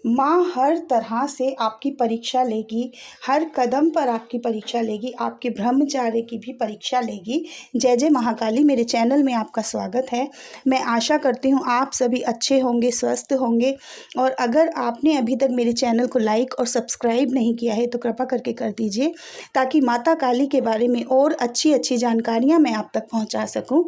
माँ हर तरह से आपकी परीक्षा लेगी, हर कदम पर आपकी परीक्षा लेगी, आपके ब्रह्मचार्य की भी परीक्षा लेगी। जय जय महाकाली। मेरे चैनल में आपका स्वागत है। मैं आशा करती हूँ आप सभी अच्छे होंगे, स्वस्थ होंगे। और अगर आपने अभी तक मेरे चैनल को लाइक और सब्सक्राइब नहीं किया है तो कृपा करके कर दीजिए, ताकि माता काली के बारे में और अच्छी अच्छी जानकारियाँ मैं आप तक पहुँचा सकूँ।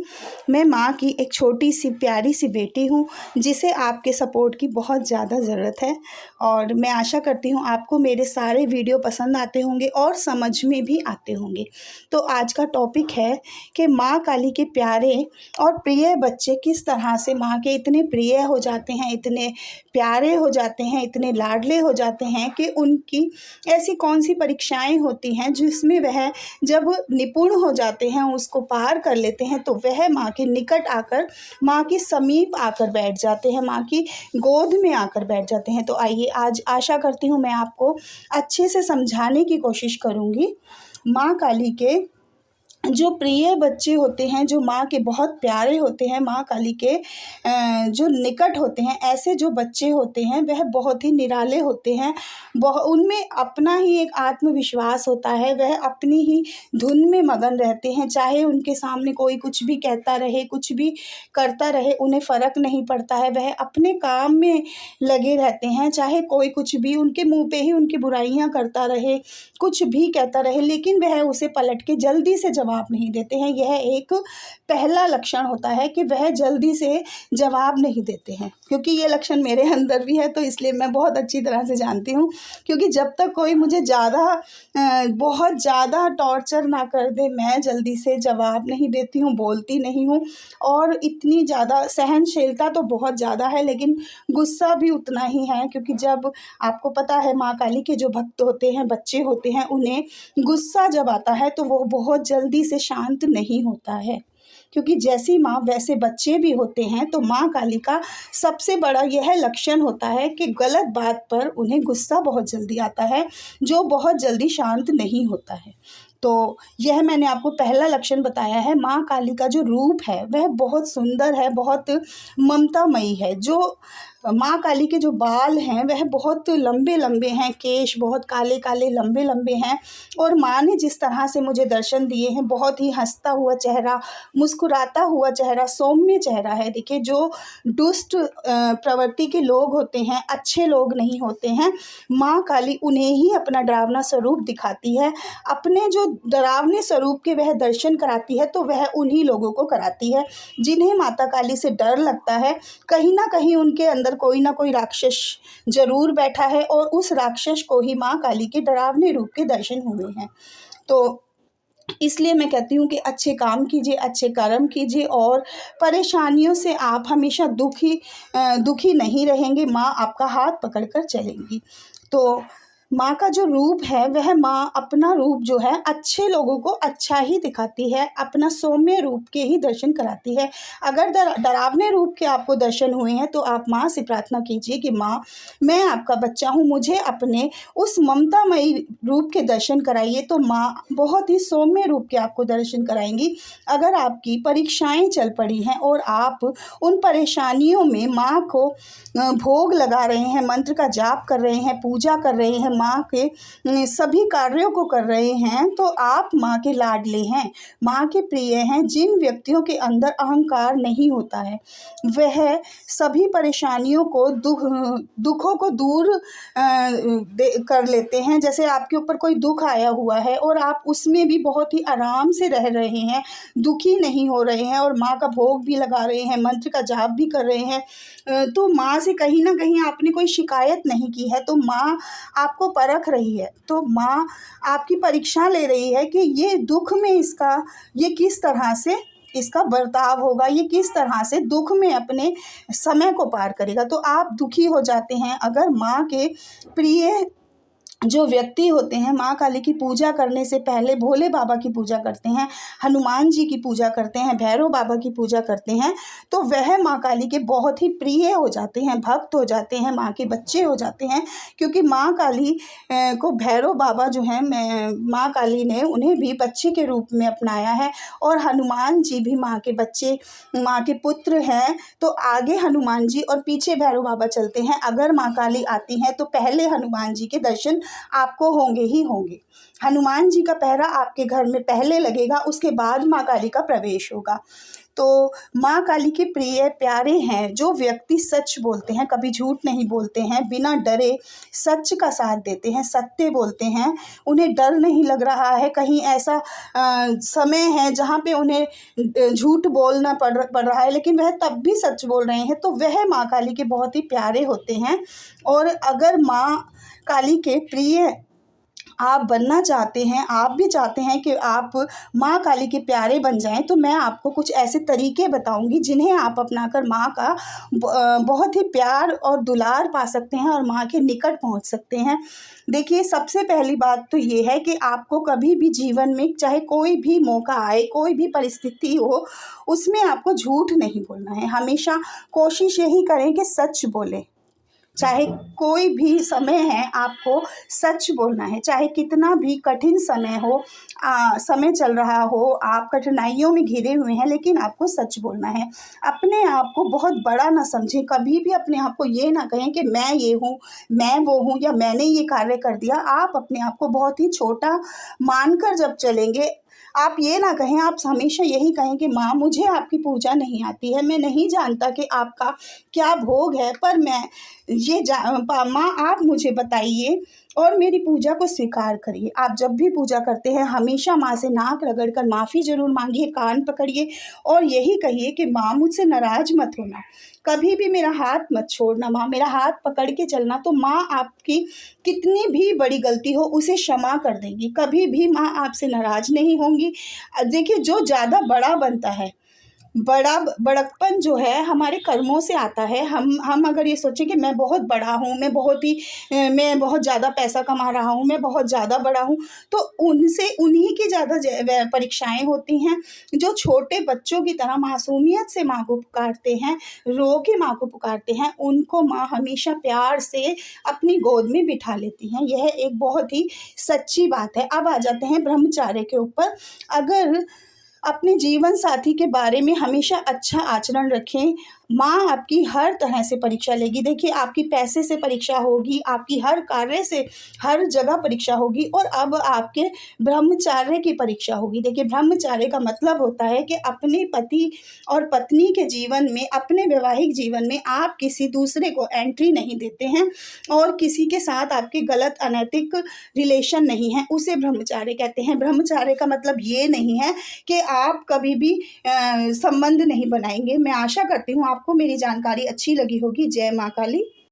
मैं माँ की एक छोटी सी प्यारी सी बेटी हूँ, जिसे आपके सपोर्ट की बहुत ज़्यादा ज़रूरत है। और मैं आशा करती हूँ आपको मेरे सारे वीडियो पसंद आते होंगे और समझ में भी आते होंगे। तो आज का टॉपिक है कि माँ काली के प्यारे और प्रिय बच्चे किस तरह से माँ के इतने प्रिय हो जाते हैं, इतने प्यारे हो जाते हैं, इतने लाडले हो जाते हैं कि उनकी ऐसी कौन सी परीक्षाएं होती हैं जिसमें वह जब निपुण हो जाते हैं, उसको पार कर लेते हैं, तो वह माँ के निकट आकर, माँ के समीप आकर बैठ जाते हैं, माँ की गोद में आकर बैठ जाते हैं। तो आइए, आज आशा करती हूँ मैं आपको अच्छे से समझाने की कोशिश करूँगी। माँ काली के जो प्रिय बच्चे होते हैं, जो माँ के बहुत प्यारे होते हैं, माँ काली के जो निकट होते हैं, ऐसे जो बच्चे होते हैं वह बहुत ही निराले होते हैं। उनमें अपना ही एक आत्मविश्वास होता है, वह अपनी ही धुन में मगन रहते हैं। चाहे उनके सामने कोई कुछ भी कहता रहे, कुछ भी करता रहे, उन्हें फ़र्क नहीं पड़ता है। वह अपने काम में लगे रहते हैं, चाहे कोई कुछ भी उनके मुँह पे ही उनकी बुराइयाँ करता रहे, कुछ भी कहता रहे, लेकिन वह उसे पलट के जल्दी से जवाब नहीं देते हैं। यह एक पहला लक्षण होता है कि वह जल्दी से जवाब नहीं देते हैं। क्योंकि ये लक्षण मेरे अंदर भी है, तो इसलिए मैं बहुत अच्छी तरह से जानती हूँ। क्योंकि जब तक कोई मुझे बहुत ज़्यादा टॉर्चर ना कर दे, मैं जल्दी से जवाब नहीं देती हूँ, बोलती नहीं हूँ। और इतनी ज़्यादा सहनशीलता तो बहुत ज़्यादा है, लेकिन गुस्सा भी उतना ही है। क्योंकि जब आपको पता है, माँ काली के जो भक्त होते हैं, बच्चे होते हैं, उन्हें गुस्सा जब आता है तो वो बहुत जल्दी से शांत नहीं होता है। क्योंकि जैसी माँ वैसे बच्चे भी होते हैं। तो माँ काली का सबसे बड़ा यह लक्षण होता है कि गलत बात पर उन्हें गुस्सा बहुत जल्दी आता है, जो बहुत जल्दी शांत नहीं होता है। तो यह मैंने आपको पहला लक्षण बताया है। माँ काली का जो रूप है वह बहुत सुंदर है, बहुत ममतामयी है। जो माँ काली के जो बाल हैं वह बहुत लंबे लंबे हैं, केश बहुत काले काले लंबे लंबे हैं। और माँ ने जिस तरह से मुझे दर्शन दिए हैं, बहुत ही हंसता हुआ चेहरा, मुस्कुराता हुआ चेहरा, सौम्य चेहरा है। देखिए, जो दुष्ट प्रवृत्ति के लोग होते हैं, अच्छे लोग नहीं होते हैं, माँ काली उन्हें ही अपना डरावना स्वरूप दिखाती है। अपने जो डरावने स्वरूप के वह दर्शन कराती है, तो वह उन्हीं लोगों को कराती है जिन्हें माता काली से डर लगता है। कहीं ना कहीं उनके अंदर कोई ना कोई राक्षस जरूर बैठा है, और उस राक्षस को ही माँ काली के डरावने रूप के दर्शन हुए हैं। तो इसलिए मैं कहती हूँ कि अच्छे काम कीजिए, अच्छे कर्म कीजिए, और परेशानियों से आप हमेशा दुखी नहीं रहेंगे। माँ आपका हाथ पकड़कर चलेंगी। तो माँ का जो रूप है, वह माँ अपना रूप जो है अच्छे लोगों को अच्छा ही दिखाती है, अपना सौम्य रूप के ही दर्शन कराती है। अगर डरावने रूप के आपको दर्शन हुए हैं, तो आप माँ से प्रार्थना कीजिए कि माँ, मैं आपका बच्चा हूँ, मुझे अपने उस ममतामयी रूप के दर्शन कराइए। तो माँ बहुत ही सौम्य रूप के आपको दर्शन कराएंगी। अगर आपकी परीक्षाएं चल पड़ी हैं और आप उन परेशानियों में माँ को भोग लगा रहे हैं, मंत्र का जाप कर रहे हैं, पूजा कर रहे हैं, माँ के सभी कार्यों को कर रहे हैं, तो आप माँ के लाडले हैं, माँ के प्रिय हैं। जिन व्यक्तियों के अंदर अहंकार नहीं होता है, वह सभी परेशानियों को, दुखों को दूर कर लेते हैं। जैसे आपके ऊपर कोई दुख आया हुआ है और आप उसमें भी बहुत ही आराम से रह रहे हैं, दुखी नहीं हो रहे हैं, और माँ का भोग भी लगा रहे हैं, मंत्र का जाप भी कर रहे हैं, तो माँ से कहीं ना कहीं आपने कोई शिकायत नहीं की है, तो माँ आपको परख रही है। तो माँ आपकी परीक्षा ले रही है कि ये दुख में ये किस तरह से इसका बर्ताव होगा, ये किस तरह से दुख में अपने समय को पार करेगा। तो आप दुखी हो जाते हैं। अगर माँ के प्रिय जो व्यक्ति होते हैं माँ काली की पूजा करने से पहले भोले बाबा की पूजा करते हैं, हनुमान जी की पूजा करते हैं, भैरव बाबा की पूजा करते हैं, तो वह माँ काली के बहुत ही प्रिय हो जाते हैं, भक्त हो जाते हैं, माँ के बच्चे हो जाते हैं। क्योंकि माँ काली को भैरव बाबा जो हैं माँ काली ने उन्हें भी बच्चे के रूप में अपनाया है, और हनुमान जी भी माँ के बच्चे, माँ के पुत्र हैं। तो आगे हनुमान जी और पीछे भैरव बाबा चलते हैं। अगर माँ काली आती हैं तो पहले हनुमान जी के दर्शन आपको होंगे ही होंगे। हनुमान जी का पहरा आपके घर में पहले लगेगा, उसके बाद माँ काली का प्रवेश होगा। तो माँ काली के प्रिय प्यारे हैं जो व्यक्ति सच बोलते हैं, कभी झूठ नहीं बोलते हैं, बिना डरे सच का साथ देते हैं, सत्य बोलते हैं, उन्हें डर नहीं लग रहा है। कहीं ऐसा समय है जहाँ पे उन्हें झूठ बोलना पड़ रहा है, लेकिन वह तब भी सच बोल रहे हैं, तो वह माँ काली के बहुत ही प्यारे होते हैं। और अगर माँ काली के प्रिय आप बनना चाहते हैं, आप भी चाहते हैं कि आप माँ काली के प्यारे बन जाएं, तो मैं आपको कुछ ऐसे तरीके बताऊंगी जिन्हें आप अपनाकर माँ का बहुत ही प्यार और दुलार पा सकते हैं और माँ के निकट पहुंच सकते हैं। देखिए, सबसे पहली बात तो ये है कि आपको कभी भी जीवन में चाहे कोई भी मौका आए, कोई भी परिस्थिति हो, उसमें आपको झूठ नहीं बोलना है। हमेशा कोशिश यही करें कि सच बोलें। चाहे कोई भी समय है, आपको सच बोलना है। चाहे कितना भी कठिन समय हो, समय चल रहा हो, आप कठिनाइयों में घिरे हुए हैं, लेकिन आपको सच बोलना है। अपने आप को बहुत बड़ा ना समझें। कभी भी अपने आप को ये ना कहें कि मैं ये हूँ, मैं वो हूँ, या मैंने ये कार्य कर दिया। आप अपने आप को बहुत ही छोटा मानकर जब चलेंगे, आप ये ना कहें, आप हमेशा यही कहें कि माँ, मुझे आपकी पूजा नहीं आती है, मैं नहीं जानता कि आपका क्या भोग है, पर मैं ये माँ, आप मुझे बताइए और मेरी पूजा को स्वीकार करिए। आप जब भी पूजा करते हैं हमेशा माँ से नाक रगड़कर माफ़ी ज़रूर मांगिए, कान पकड़िए और यही कहिए कि माँ, मुझसे नाराज़ मत होना, कभी भी मेरा हाथ मत छोड़ना माँ, मेरा हाथ पकड़ के चलना। तो माँ आपकी कितनी भी बड़ी गलती हो उसे क्षमा कर देंगी, कभी भी माँ आपसे नाराज़ नहीं होंगी। देखिए, जो ज़्यादा बड़ा बनता है, बड़प्पन जो है हमारे कर्मों से आता है। हम अगर ये सोचें कि मैं बहुत बड़ा हूँ, मैं बहुत ज़्यादा पैसा कमा रहा हूँ, मैं बहुत ज़्यादा बड़ा हूँ, तो उन्हीं की ज़्यादा परीक्षाएं होती हैं। जो छोटे बच्चों की तरह मासूमियत से माँ को पुकारते हैं, रो के माँ को पुकारते हैं, उनको माँ हमेशा प्यार से अपनी गोद में बिठा लेती हैं। यह एक बहुत ही सच्ची बात है। अब आ जाते हैं ब्रह्मचार्य के ऊपर। अगर अपने जीवन साथी के बारे में हमेशा अच्छा आचरण रखें, माँ आपकी हर तरह से परीक्षा लेगी। देखिए, आपकी पैसे से परीक्षा होगी, आपकी हर कार्य से हर जगह परीक्षा होगी, और अब आपके ब्रह्मचार्य की परीक्षा होगी। देखिए, ब्रह्मचार्य का मतलब होता है कि अपने पति और पत्नी के जीवन में, अपने वैवाहिक जीवन में आप किसी दूसरे को एंट्री नहीं देते हैं और किसी के साथ आपके गलत अनैतिक रिलेशन नहीं है, उसे ब्रह्मचार्य कहते हैं। ब्रह्मचार्य का मतलब ये नहीं है कि आप कभी भी संबंध नहीं बनाएंगे। मैं आशा करती हूँ आपको मेरी जानकारी अच्छी लगी होगी। जय माँ काली।